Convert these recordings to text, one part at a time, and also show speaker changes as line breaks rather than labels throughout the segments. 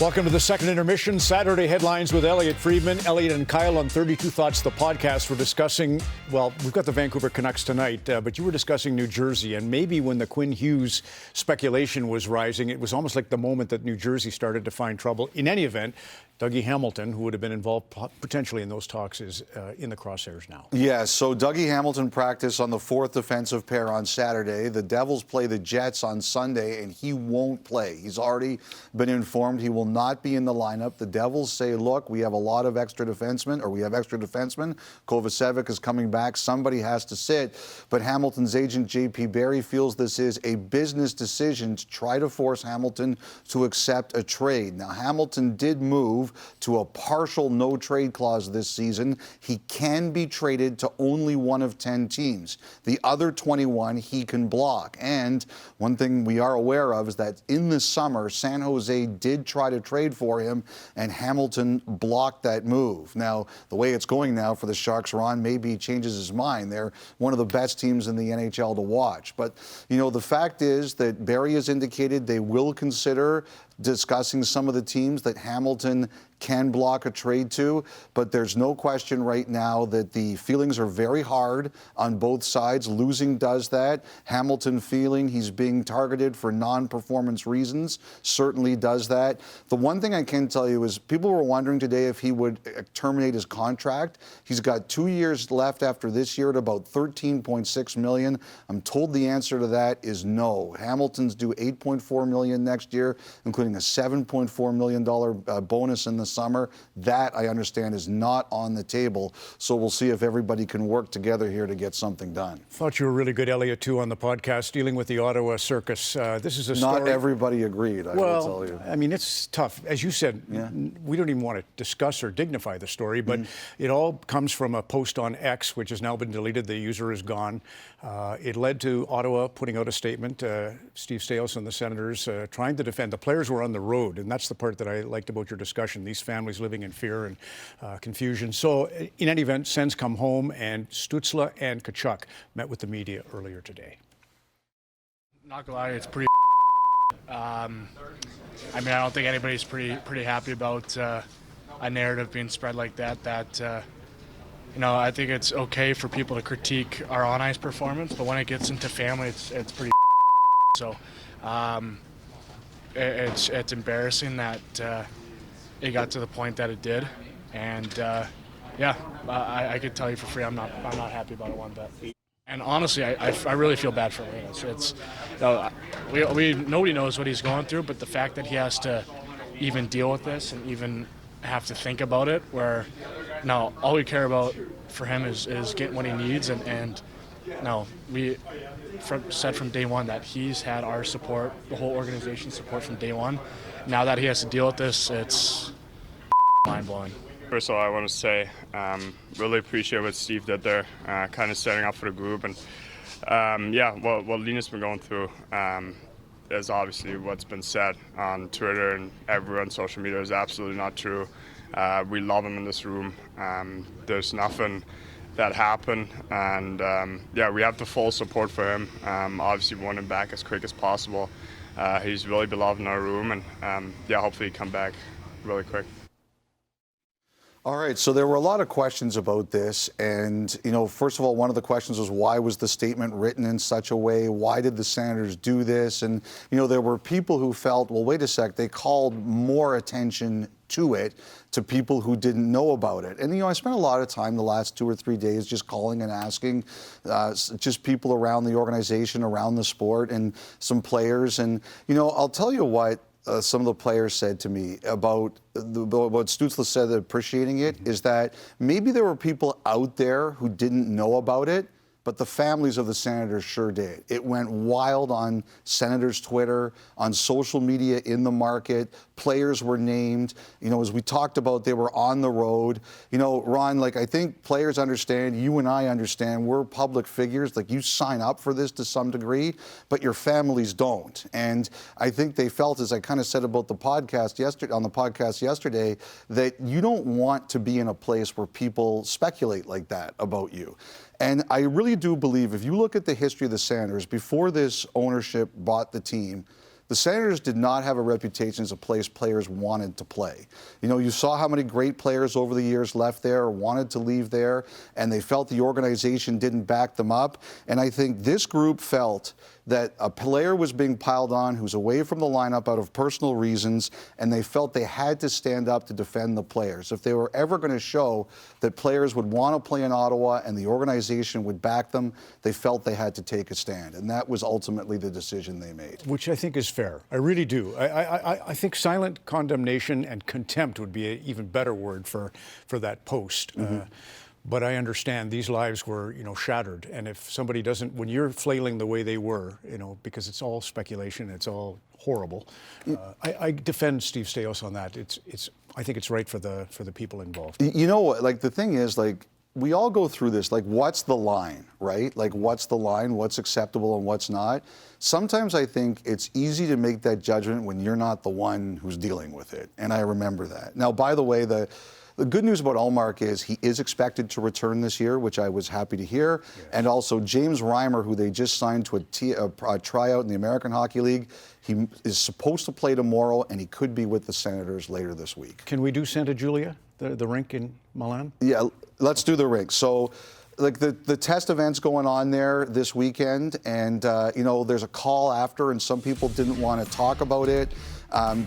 Welcome to the second intermission. Saturday headlines with Elliotte Friedman, Elliotte and Kyle on 32 Thoughts, the podcast. We're discussing, well, we've got the Vancouver Canucks tonight, but you were discussing New Jersey. And maybe when the Quinn Hughes speculation was rising, it was almost like the moment that New Jersey started to find trouble. In any event, Dougie Hamilton, who would have been involved potentially in those talks, is in the crosshairs now.
Yeah, so Dougie Hamilton practiced on the fourth defensive pair on Saturday. The Devils play the Jets on Sunday, and he won't play. He's already been informed he will not be in the lineup. The Devils say, look, we have a lot of extra defensemen, or we have extra defensemen. Kovacevic is coming back. Somebody has to sit. But Hamilton's agent, J.P. Barry, feels this is a business decision to try to force Hamilton to accept a trade. Now, Hamilton did move to a partial no-trade clause this season. He can be traded to only one of 10 teams. The other 21 he can block. And one thing we are aware of is that in the summer, San Jose did try to trade for him, and Hamilton blocked that move. Now, the way it's going now for the Sharks, Ron, maybe he changes his mind. They're one of the best teams in the NHL to watch. But, you know, the fact is that Barry has indicated they will consider discussing some of the teams that Hamilton can block a trade to, but there's no question right now that the feelings are very hard on both sides. Losing does that. Hamilton feeling he's being targeted for non-performance reasons certainly does that. The one thing I can tell you is people were wondering today if he would terminate his contract. He's got 2 years left after this year at about $13.6 million. I'm told the answer to that is no. Hamilton's due $8.4 million next year, including a $7.4 million bonus in the summer. That, I understand, is not on the table. So we'll see if everybody can work together here to get something done.
Thought you were really good, Elliotte, too, on the podcast, dealing with the Ottawa circus. This is a story.
Not everybody agreed, I will tell you.
I mean, it's tough. As you said, we don't even want to discuss or dignify the story, but it all comes from a post on X, which has now been deleted. The user is gone. It led to Ottawa putting out a statement. Steve Staios and the Senators trying to defend. The players were on the road, and that's the part that I liked about your discussion. These families living in fear and confusion. So in any event, Sens come home, and Stützle and Tkachuk met with the media earlier today.
Not gonna lie, it's pretty I mean, I don't think anybody's pretty happy about a narrative being spread like that, you know, I think it's okay for people to critique our on-ice performance, but when it gets into family, it's pretty so it's embarrassing that it got to the point that it did, and yeah, I could tell you for free, I'm not happy about it one bit. And honestly, I really feel bad for Linus. It's, you know, nobody knows what he's going through, but the fact that he has to even deal with this and even have to think about it, where now all we care about for him is getting what he needs, and no, we said from day one that he's had our support, the whole organization's support from day one. Now that he has to deal with this, it's mind-blowing.
First of all, I want to say really appreciate what Steve did there, kind of setting up for the group. And yeah, what Linus been going through is obviously what's been said on Twitter and everywhere on social media is absolutely not true. We love him in this room. There's nothing that happened, and yeah, we have the full support for him. Obviously, we want him back as quick as possible. He's really beloved in our room, and yeah, hopefully he come back really quick.
All right, so there were a lot of questions about this, and, you know, first of all, one of the questions was, why was the statement written in such a way? Why did the Senators do this? And, you know, there were people who felt, well, wait a sec, they called more attention to it to people who didn't know about it. And, you know, I spent a lot of time the last 2 or 3 days just calling and asking just people around the organization, around the sport, and some players. And, you know, I'll tell you what some of the players said to me about what Stützle said, appreciating it, is that maybe there were people out there who didn't know about it, but the families of the Senators sure did. It went wild on Senators Twitter, on social media in the market. Players were named. You know, as we talked about, they were on the road. You know, Ron, like, I think players understand, you and I understand, we're public figures. Like, you sign up for this to some degree, but your families don't. And I think they felt, as I kind of said about the podcast yesterday, on the podcast yesterday, that you don't want to be in a place where people speculate like that about you. And I really do believe, if you look at the history of the Senators, before this ownership bought the team, The Senators did not have a reputation as a place players wanted to play. You know, you saw how many great players over the years left there or wanted to leave there, and they felt the organization didn't back them up. And I think this group felt that a player was being piled on who's away from the lineup out of personal reasons, and they felt they had to stand up to defend the players. If they were ever going to show that players would want to play in Ottawa and the organization would back them, they felt they had to take a stand. And that was ultimately the decision they made.
Which I think is fair. I really do. I think silent condemnation and contempt would be an even better word for that post. But I understand these lives were, you know, shattered. And if somebody doesn't, when you're flailing the way they were, you know, because it's all speculation, it's all horrible. I defend Steve Staios on that. I think it's right for the people involved.
You know, like the thing is, like, we all go through this, like, what's the line, right? Like, what's the line, what's acceptable and what's not? Sometimes I think it's easy to make that judgment when you're not the one who's dealing with it. And I remember that. Now, by the way, the good news about Ullmark is he is expected to return this year, which I was happy to hear. Yes. And also James Reimer, who they just signed to a tryout in the American Hockey League, he is supposed to play tomorrow, and he could be with the Senators later this week.
Can we do Santa Giulia, the rink in Milan?
Yeah, let's do the rink. So, like, the test event's going on there this weekend, and you know, there's a call after, and some people didn't want to talk about it.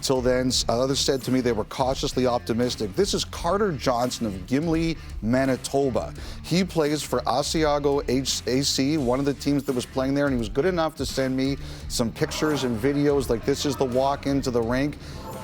Till then, others said to me they were cautiously optimistic. This is Carter Johnson of Gimli, Manitoba. He plays for Asiago AC, one of the teams that was playing there, and he was good enough to send me some pictures and videos. Like, this is the walk into the rink.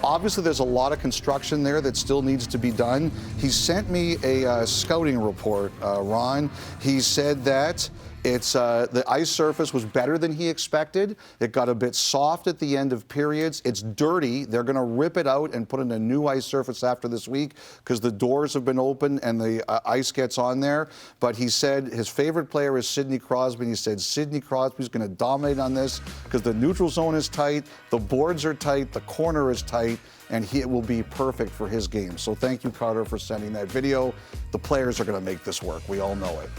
Obviously, there's a lot of construction there that still needs to be done. He sent me a scouting report, Ron. He said that the ice surface was better than he expected. It got a bit soft at the end of periods. It's dirty. They're going to rip it out and put in a new ice surface after this week because the doors have been opened and the ice gets on there. But he said his favorite player is Sidney Crosby. And he said Sidney Crosby's going to dominate on this because the neutral zone is tight, the boards are tight, the corner is tight, and it will be perfect for his game. So thank you, Carter, for sending that video. The players are going to make this work. We all know it.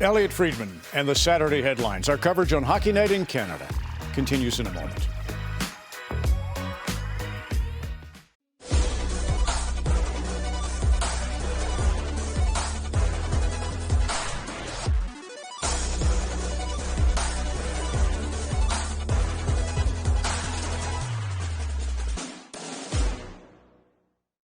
Elliotte Friedman and the Saturday headlines. Our coverage on Hockey Night in Canada continues in a moment.